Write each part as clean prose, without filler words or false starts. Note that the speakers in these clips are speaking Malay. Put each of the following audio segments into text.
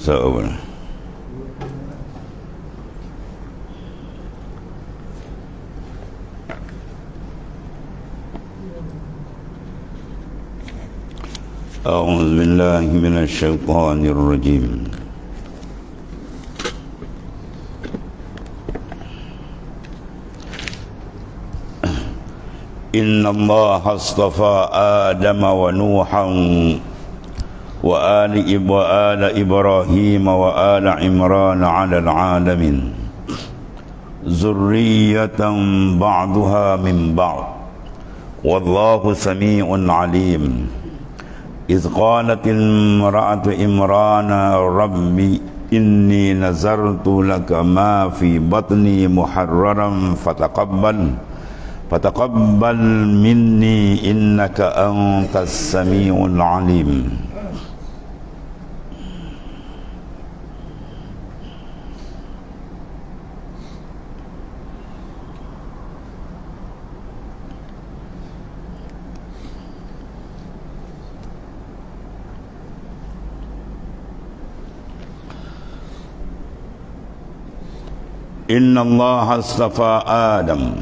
Insyaallah. أعوذ بالله من الشيطان الرجيم. إن الله اصطفى آدم ونوحا وآل إبراهيم وآل عمران على العالمين ذرية بعضها من بعض والله سميع عليم. إذ قالت امرأة عمران ربي إني نذرت لك ما في بطني محررا فتقبل مني إنك أنت السميع العليم. Inna Allah astafa Adam.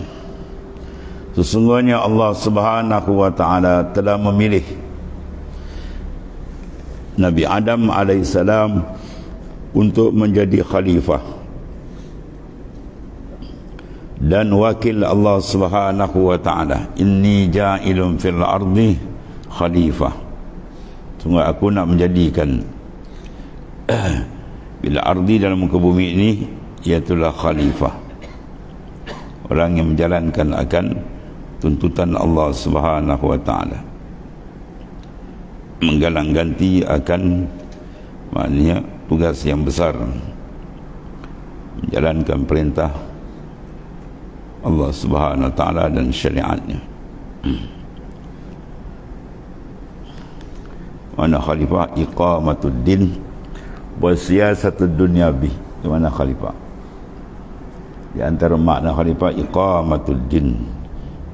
Sesungguhnya Allah Subhanahu wa ta'ala telah memilih Nabi Adam alaihissalam untuk menjadi khalifah dan wakil Allah Subhanahu wa ta'ala. Inni ja'ilun fil ardi khalifah. Sungguh aku nak menjadikan bila ardi dalam muka bumi ini iaitulah khalifah, orang yang menjalankan akan tuntutan Allah Subhanahu wa ta'ala, menggalang ganti akan maknanya tugas yang besar, menjalankan perintah Allah Subhanahu wa ta'ala dan syariatnya. Mana khalifah? Iqamatud din wa siyasatud dunyabi. Di mana khalifah? Di antara makna khalifah iqamatul din,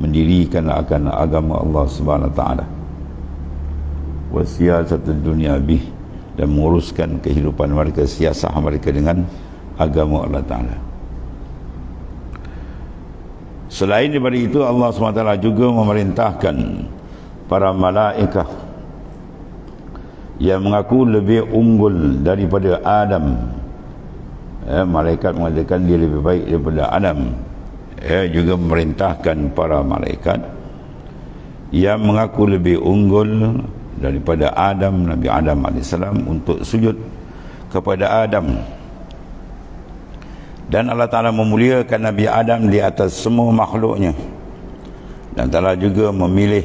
mendirikan akan agama Allah Subhanahu wa taala. Wa siyasatud dunya bih, dan menguruskan kehidupan mereka, siasah mereka dengan agama Allah taala. Selain daripada itu, Allah Subhanahu wa taala juga memerintahkan para malaikat yang mengaku lebih unggul daripada Adam. Malaikat mengatakan dia lebih baik daripada Adam. Juga memerintahkan para malaikat yang mengaku lebih unggul daripada Adam, Nabi Adam AS, untuk sujud kepada Adam. Dan Allah Ta'ala memuliakan Nabi Adam di atas semua makhluknya. Dan Ta'ala juga memilih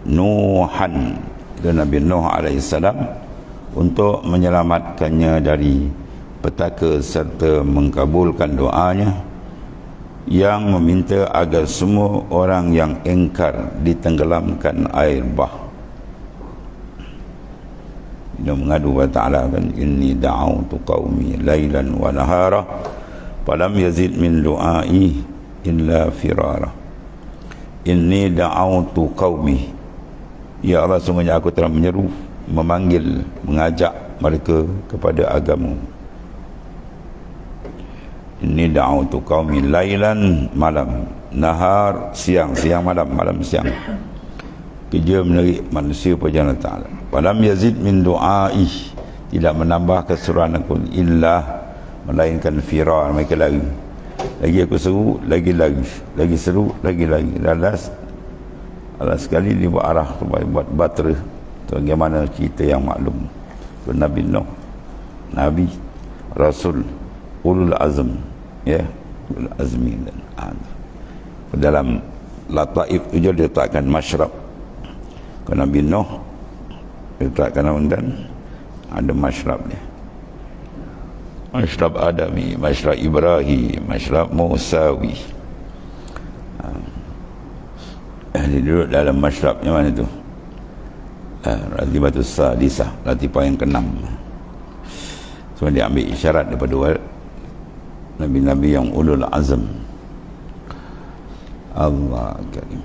Nuhan, dan Nabi Nuh AS, untuk menyelamatkannya dari petaka serta mengkabulkan doanya yang meminta agar semua orang yang engkar ditenggelamkan air bah. Dia mengadu kepada Ta'ala kan, inni da'autu qaumi lailan wa nahara falam yazid min du'ai illa firara. Inni da'autu qaumi, ya Allah, sungguhnya aku telah menyeru, memanggil, mengajak mereka kepada agama. Inni da'autu qaumi lailan, malam, nahar, siang, siang malam, malam siang, kerja menarik manusia pada Allah Ta'ala. Falam yazid min du'ai, tidak menambah keseruan aku, illa, melainkan firar, mereka lari. Lagi aku seru, lagi lari, lagi seru, lagi lari. Alas sekali dia buat arah, buat batera. Bagaimana cerita yang maklum, Nabi Nuh, Nabi, Rasul, ulul azm, ya, ulul azmi. Dan dalam Lataif itu dia letakkan masyrab. Kalau Nabi Nuh dia letakkan dan ada masyrab dia, masyrab Adami, masyrab Ibrahim, masyrab Musawi. Dia duduk dalam masyrab yang mana tu? Latifatus Sadisah, latifah yang ke-6. So dia ambil isyarat daripada Nabi-Nabi yang ulul azam. Allah Karim.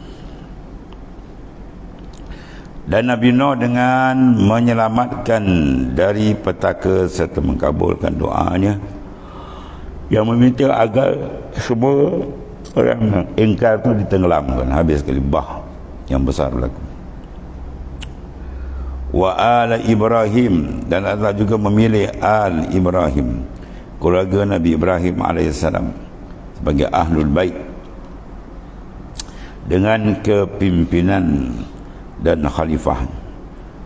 Dan Nabi Nuh dengan menyelamatkan dari petaka serta mengabulkan doanya yang meminta agar semua orang ingkar itu ditenggelamkan, habis sekali bah yang besar berlaku. Wa ala Ibrahim, dan Allah juga memilih al Ibrahim, keluarga Nabi Ibrahim alaihissalam, sebagai ahlul bait dengan kepimpinan dan khalifah.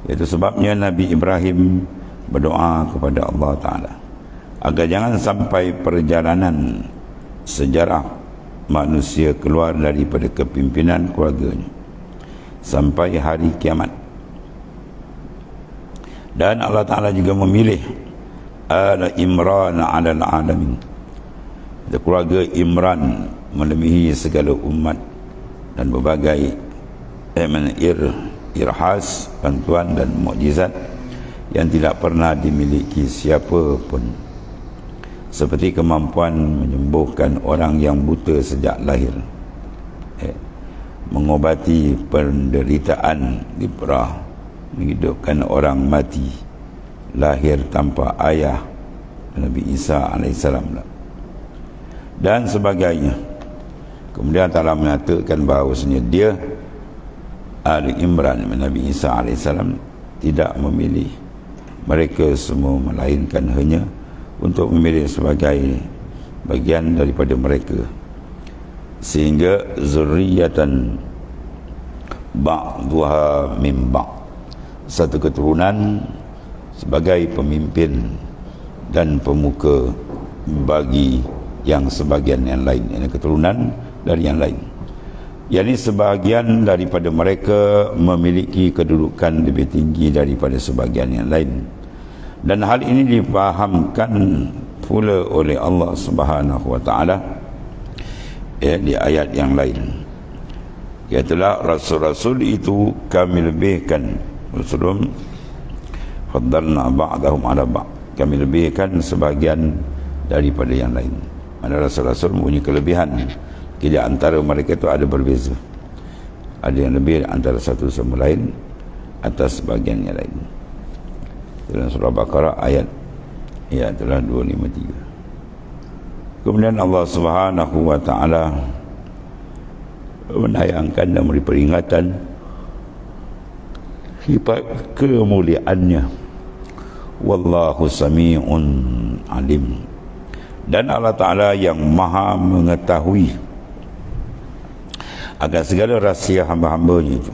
Itu sebabnya Nabi Ibrahim berdoa kepada Allah Ta'ala agar jangan sampai perjalanan sejarah manusia keluar daripada kepimpinan keluarganya sampai hari kiamat. Dan Allah Ta'ala juga memilih ala Imran ala alamin, keluarga Imran melebihi segala umat dan berbagai irhas, bantuan dan mukjizat yang tidak pernah dimiliki siapa pun, seperti kemampuan menyembuhkan orang yang buta sejak lahir, mengobati penderitaan librah, menghidupkan orang mati lahir tanpa ayah, Nabi Isa alaihissalam dan sebagainya. Kemudian Allah menyatakan bahawasanya dia Ali Imran Nabi Isa alaihissalam tidak memilih mereka semua, melainkan hanya untuk memilih sebagai bagian daripada mereka, sehingga zurriyatan ba'duha min ba', satu keturunan sebagai pemimpin dan pemuka bagi yang sebagian yang lain, ini keturunan dari yang lain, yakni sebahagian daripada mereka memiliki kedudukan lebih tinggi daripada sebahagian yang lain. Dan hal ini difahamkan pula oleh Allah Subhanahu wa taala di ayat yang lain, iaitulah rasul-rasul itu kami lebihkan, rasulun faddalna ba'dahum ala ba', kami lebihkan sebahagian daripada yang lain. Mana rasul-rasul mempunyai kelebihan, di antara mereka itu ada berbeza, ada yang lebih antara satu sama lain atas sebagian yang lain. Dalam surah Baqarah ayat itulah 253. Kemudian Allah Subhanahu wa taala menayangkan dan memberi peringatan sifat kemuliaannya, wallahu sami'un alim, dan Allah Ta'ala yang maha mengetahui akan segala rahsia hamba-hambanya itu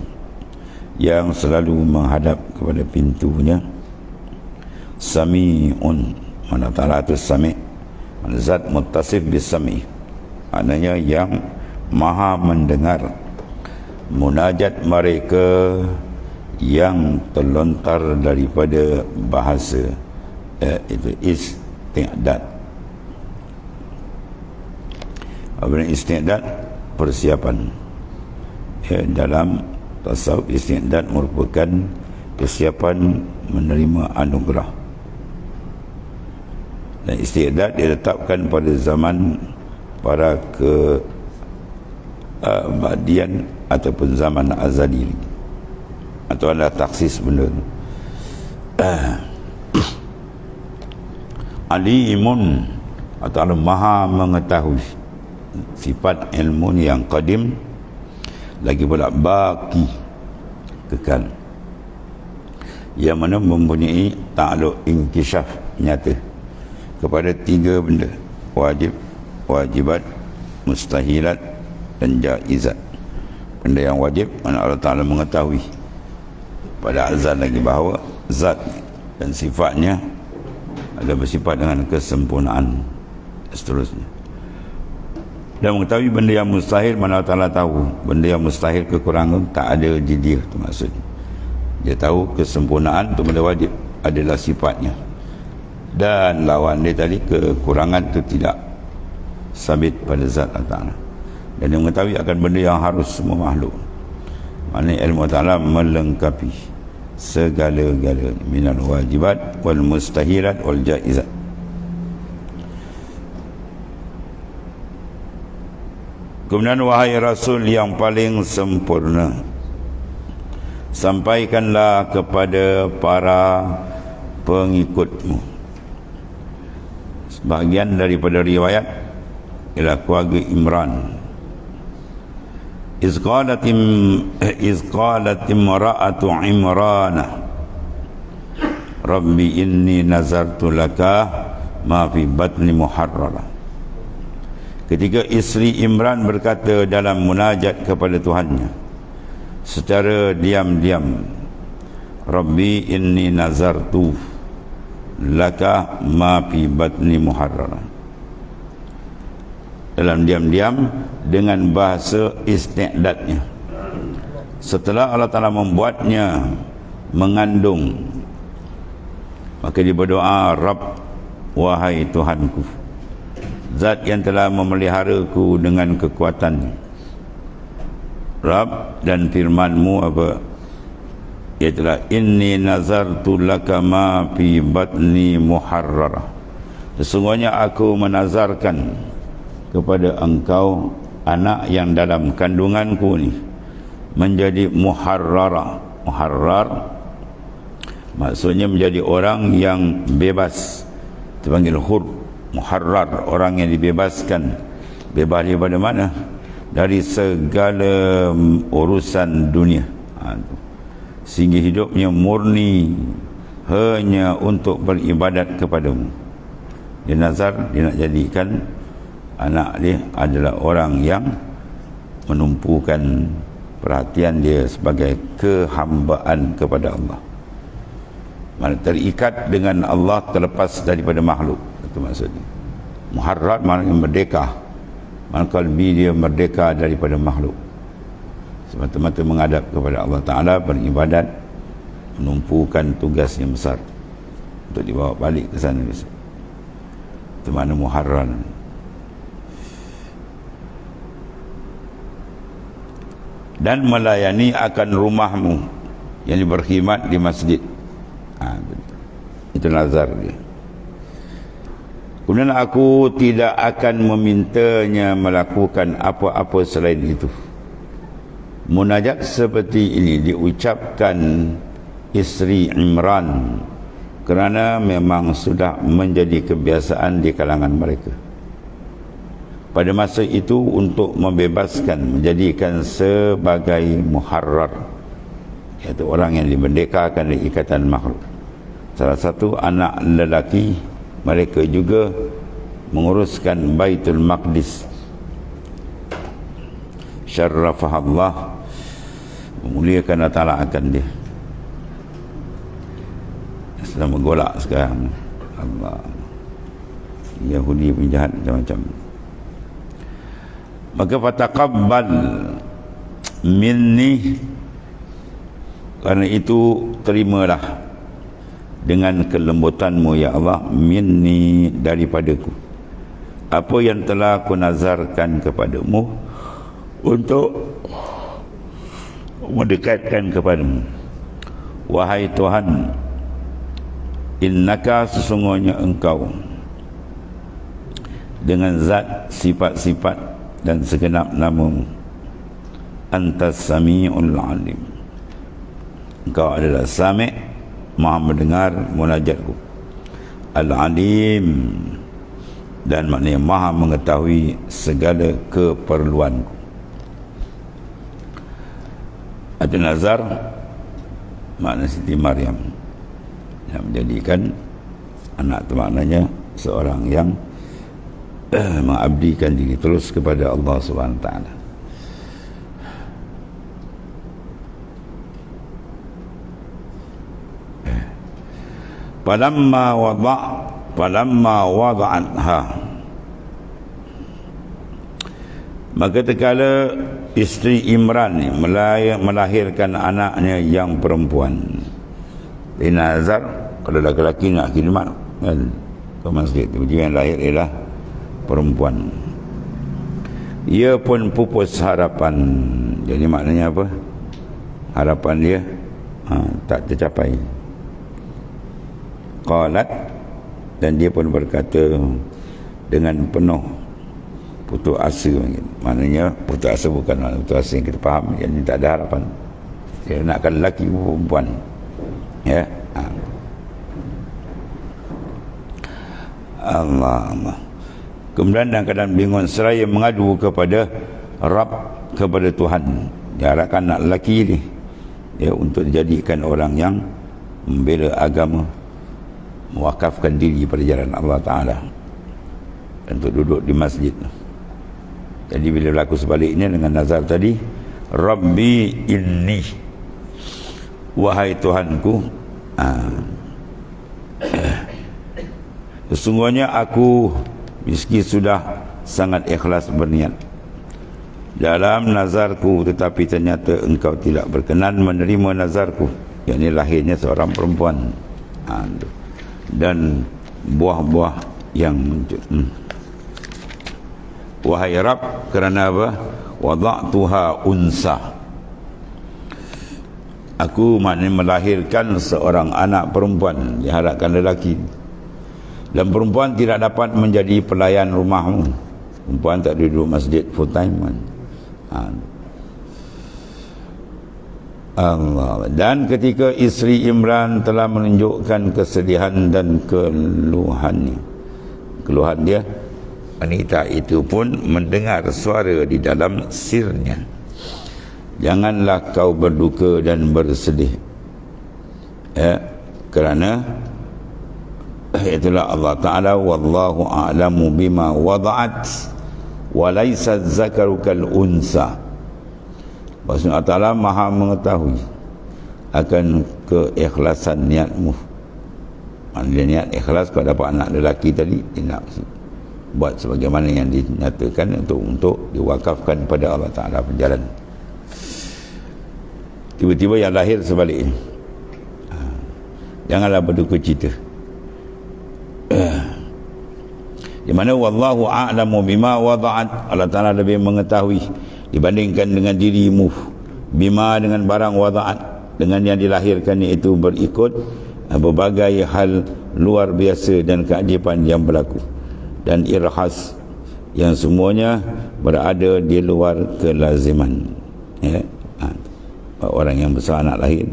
yang selalu menghadap kepada pintunya. Sami'un, mana Ta'ala itu sami', zat muttasif bis sami', maknanya yang maha mendengar munajat mereka yang terlontar daripada bahasa itu isti'dad. Apa isti'dad? Persiapan. Dalam tasawuf, isti'dad merupakan kesiapan menerima anugerah. Dan isti'dad diletakkan pada zaman para keabadian ataupun zaman azali, atau ada taksis benda. Alimun, atau maha mengetahui, sifat ilmu yang qadim, lagi pula baki, kekal, yang mana mempunyai ta'aluk inkishaf nyata kepada tiga benda: wajib, wajibat, mustahilat dan jaizat. Benda yang wajib, mana Allah Ta'ala mengetahui pada azal lagi bahawa zat dan sifatnya ada bersifat dengan kesempurnaan dan seterusnya. Dan mengetahui benda yang mustahil, mana Allah Ta'ala tahu benda yang mustahil, kekurangan tak ada di dia, itu maksudnya. Dia tahu kesempurnaan itu benda wajib adalah sifatnya, dan lawan dia tadi kekurangan itu tidak sabit pada zat Allah Ta'ala. Dan dia mengetahui akan benda yang harus semua makhluk, maknanya ilmu Ta'ala melengkapi segala-galanya, minal wajibat wal mustahilat wal jaizat. Kemudian wahai Rasul yang paling sempurna, sampaikanlah kepada para pengikutmu. Sebahagian daripada riwayat ialah keluarga Imran. Iz qalat imra'atu Imrana Rabbi inni nazartu laka ma fi batni muharrara. Ketika isteri Imran berkata dalam munajat kepada Tuhannya secara diam-diam, Rabbi inni nazartu laka ma fi batni muharrara, dalam diam-diam dengan bahasa isti'dadnya. Setelah Allah Ta'ala membuatnya mengandung, maka dia berdoa, Rabb, wahai Tuhanku, Zat yang telah memeliharaku dengan kekuatan. Rabb, dan firman-Mu apa? Iaitulah inni nazartu laka ma fi batni muharrara. Sesungguhnya aku menazarkan kepada engkau anak yang dalam kandunganku ni menjadi muharrara. Muharrar maksudnya menjadi orang yang bebas, dipanggil hur. Muharrar, orang yang dibebaskan. Bebas daripada mana? Dari segala urusan dunia. Sehingga hidupnya murni hanya untuk beribadat kepadamu. Dia nazar, dia nak jadikan anak dia adalah orang yang menumpukan perhatian dia sebagai kehambaan kepada Allah. Mana terikat dengan Allah, terlepas daripada makhluk. Itu maksudnya. Muharrar maknanya merdeka. Mana kalbi dia merdeka daripada makhluk, semata-mata menghadap kepada Allah Ta'ala, beribadat, menumpukan tugas yang besar untuk dibawa balik ke sana. Itu makna muharrar. Dan melayani akan rumahmu yang berkhidmat di masjid. Itu nazar dia. Kemudian aku tidak akan memintanya melakukan apa-apa selain itu. Munajat seperti ini diucapkan isteri Imran kerana memang sudah menjadi kebiasaan di kalangan mereka pada masa itu untuk membebaskan, menjadikan sebagai muharrar, iaitu orang yang dimerdekakan dari ikatan makhluk. Salah satu anak lelaki mereka juga menguruskan Baitul Maqdis. Syarrafahullah, memuliakan Allah Ta'ala akan dia. Sedang bergolak sekarang. Allah, Yahudi pun jahat macam-macam. Maka fataqabbal minni, kerana itu terimalah dengan kelembutanmu ya Allah, minni, daripadaku, apa yang telah aku nazarkan kepadamu untuk mendekatkan kepadamu. Wahai Tuhan, innaka, sesungguhnya engkau dengan zat, sifat-sifat dan segenap namamu, antas sami'ul alim, engkau adalah sami', maha mendengar munajatku, al-alim, dan maknanya maha mengetahui segala keperluanku. Ada nazar makna Siti Maryam yang menjadikan anak itu maknanya seorang yang mengabdikan diri terus kepada Allah Subhanahu Wa Taala. Falamma wada'atha, maka tatkala isteri Imran ni melahirkan anaknya yang perempuan. Di nazar, kalau lelaki nak khidmat kan ke masjid, tiba-tiba yang lahir ialah perempuan. Ia pun pupus harapan. Jadi maknanya apa? Harapan dia tak tercapai. Qalat, dan dia pun berkata dengan penuh putus asa. Maknanya putus asa bukan putus asa yang kita faham, yang tak ada harapan. Dia nakkan lelaki perempuan. Ya. Allah. Kemudian dalam keadaan bingung seraya mengadu kepada Rabb, kepada Tuhan. Diharapkan anak lelaki ni ya, untuk dijadikan orang yang membela agama, mewakafkan diri pada jalan Allah Ta'ala, dan untuk duduk di masjid. Jadi bila berlaku sebaliknya dengan nazar tadi, Rabbi inni, wahai Tuhanku, sesungguhnya aku meski sudah sangat ikhlas berniat dalam nazarku, tetapi ternyata engkau tidak berkenan menerima nazarku, yakni lahirnya seorang perempuan dan buah-buah yang muncul. Wahai Rabb, kerana apa? Wada'tuha unsa, aku maknanya melahirkan seorang anak perempuan, diharapkan lelaki. Dan perempuan tidak dapat menjadi pelayan rumahmu. Perempuan tak duduk masjid full time kan. Allah. Dan ketika isteri Imran telah menunjukkan kesedihan dan keluhan dia, wanita itu pun mendengar suara di dalam sirnya. Janganlah kau berduka dan bersedih, kerana itulah Allah Ta'ala, wallahu a'lamu bima wada'at wa laysa zakaru kal unsa. Maksudnya Allah Ta'ala maha mengetahui akan keikhlasan niatmu. Maksudnya niat ikhlas, kau dapat anak lelaki tadi, dia nak buat sebagaimana yang dinyatakan untuk diwakafkan pada Allah Ta'ala berjalan. Tiba-tiba yang lahir sebaliknya. Janganlah berduka cita. Di mana wallahu a'lamu bima wada'at, Allah Ta'ala lebih mengetahui dibandingkan dengan dirimu, bima dengan barang wada'at, dengan yang dilahirkan, iaitu berikut berbagai hal luar biasa dan keajaiban yang berlaku, dan irhas yang semuanya berada di luar kelaziman. Orang yang besar anak lahir.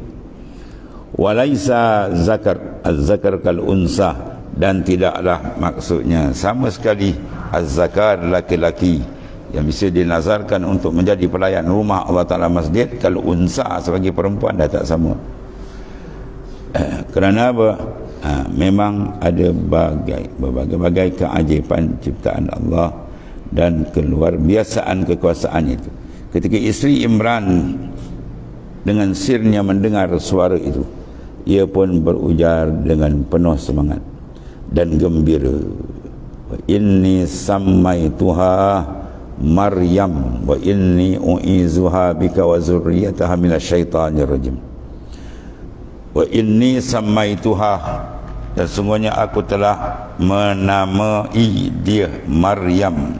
Walaisa zakar, az-zakar kal unsa, dan tidaklah maksudnya sama sekali az-zakar laki-laki yang bisa dinazarkan untuk menjadi pelayan rumah Allah Ta'ala masjid, kalau unsa sebagai perempuan dah tak sama. Kerana apa? Memang ada berbagai keajaiban ciptaan Allah dan keluar biasaan kekuasaan itu. Ketika isteri Imran dengan sirnya mendengar suara itu, ia pun berujar dengan penuh semangat dan gembira, wa inni sammaituha Maryam wa inni u'izuha bika wa zurriyataha minasyaitanir rajim. Wa inni sammaituha, dan sungguhnya aku telah menamai dia Maryam,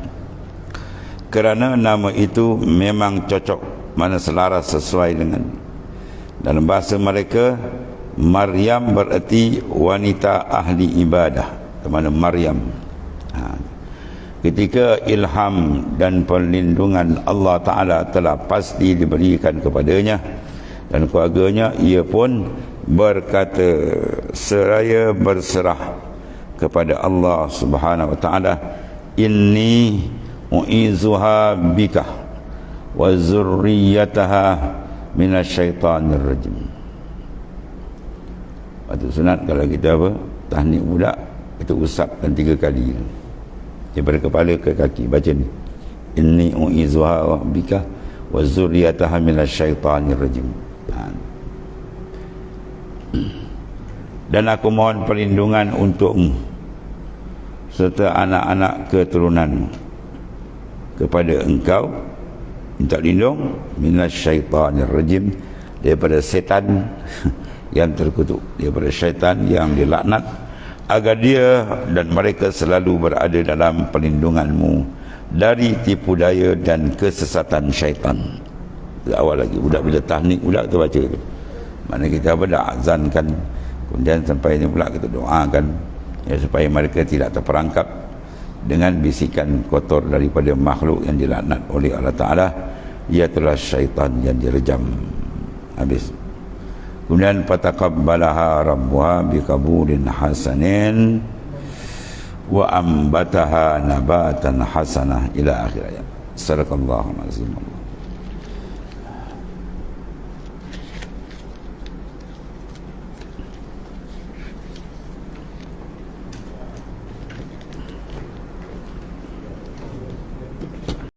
kerana nama itu memang cocok, mana selaras sesuai dengan. Dalam bahasa mereka, Maryam berarti wanita ahli ibadah, di mana Maryam. Ketika ilham dan perlindungan Allah Ta'ala telah pasti diberikan kepadanya dan keluarganya, ia pun berkata seraya berserah kepada Allah Subhanahu Wa Ta'ala, inni u'izuha bika wa zurriyataha minasyaitanir rajim. Waktu sunat kalau kita apa, tahnik budak, kita usapkan 3 kali daripada kepala ke kaki, baca ni, inni u'izuha bika wa zurriyataha minasyaitanir rajim. Dan aku mohon perlindungan untukmu serta anak-anak keturunanmu kepada engkau, minta lindung minasyaitanir rajim, daripada setan yang terkutuk, daripada syaitan yang dilaknat, agar dia dan mereka selalu berada dalam perlindunganmu dari tipu daya dan kesesatan syaitan. Itu awal lagi, budak bila tahnik budak kita baca tu, mana kita apa dah azankan, kemudian sampai ni pula kita doakan ya, supaya mereka tidak terperangkap dengan bisikan kotor daripada makhluk yang dilaknat oleh Allah Ta'ala, iaitu syaitan yang direjam. Habis. Kemudian fataqabbalaha rabbuha biqabulin hasanin wa ambataha nabatan hasanah ila akhir ayat. Sadaqallahul azim.